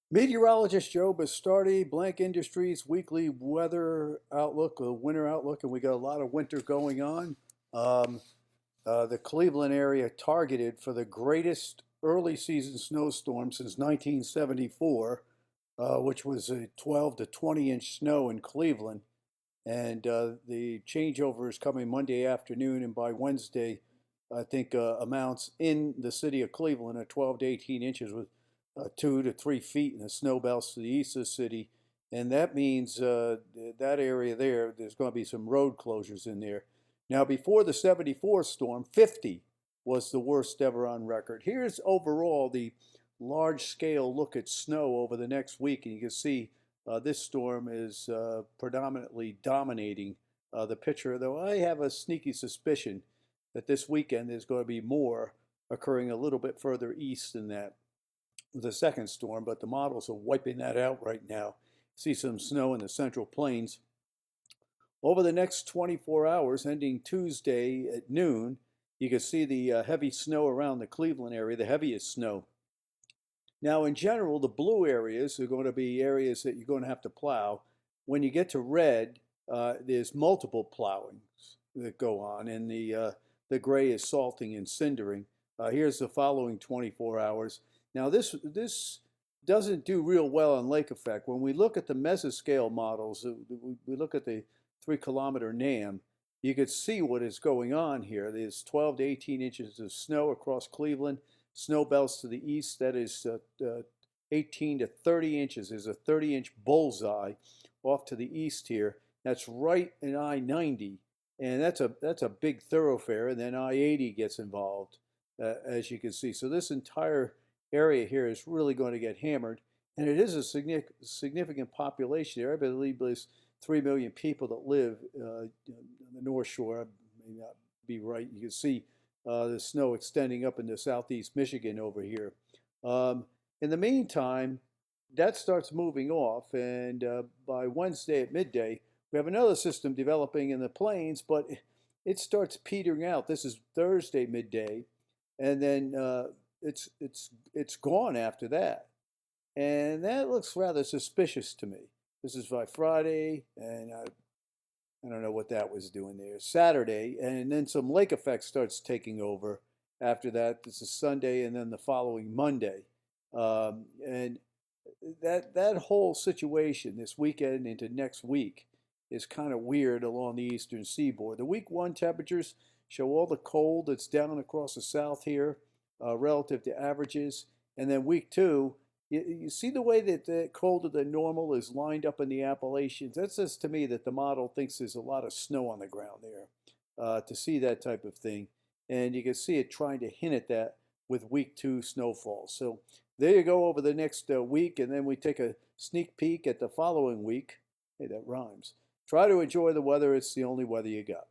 Meteorologist Joe Bastardi, Blank Industries weekly weather outlook, winter outlook, and we got a lot of winter going on. Um, the Cleveland area targeted for the greatest early season snowstorm since 1974, which was a 12 to 20-inch snow in Cleveland. And the changeover is coming Monday afternoon, and by Wednesday, I think amounts in the city of Cleveland are 12 to 18 inches with 2 to 3 feet in the snow belts to the east of the city. And that means that area there's going to be some road closures in there. Now, before the 74 storm, 50 was the worst ever on record. Here's overall the large scale look at snow over the next week, and you can see this storm is predominantly dominating the picture, though I have a sneaky suspicion that this weekend there's going to be more occurring a little bit further east than that, the second storm, but the models are wiping that out right now. See some snow in the Central Plains. Over the next 24 hours, ending Tuesday at noon, you can see the heavy snow around the Cleveland area, the heaviest snow. Now, in general, the blue areas are going to be areas that you're going to have to plow. When you get to red, there's multiple plowings that go on, and the gray is salting and cindering. Here's the following 24 hours. Now, this doesn't do real well on lake effect. When we look at the mesoscale models, we look at the 3 kilometer NAM, you could see what is going on here. There's 12 to 18 inches of snow across Cleveland. Snow belts to the east, that is 18 to 30 inches. There's a 30-inch bullseye off to the east here. That's right in I-90, and that's a big thoroughfare, and then I-80 gets involved, as you can see. So this entire area here is really going to get hammered, and it is a significant population there. I believe there's 3 million people that live on the North Shore. I may not be right. You can see the snow extending up into southeast Michigan over here. In the meantime, that starts moving off, and by Wednesday at midday, we have another system developing in the plains, but it starts petering out. This is Thursday midday, and then it's gone after that, and that looks rather suspicious to me. This is by Friday, and I don't know what that was doing there. Saturday, and then some lake effect starts taking over after that. This is Sunday, and then the following Monday. And that whole situation this weekend into next week is kind of weird along the eastern seaboard. The week one temperatures show all the cold that's down across the south here relative to averages. And then week two, you see the way that the colder than normal is lined up in the Appalachians. That says to me that the model thinks there's a lot of snow on the ground there to see that type of thing. And you can see it trying to hint at that with week two snowfall. So there you go over the next week, and then we take a sneak peek at the following week. Hey, that rhymes. Try to enjoy the weather. It's the only weather you got.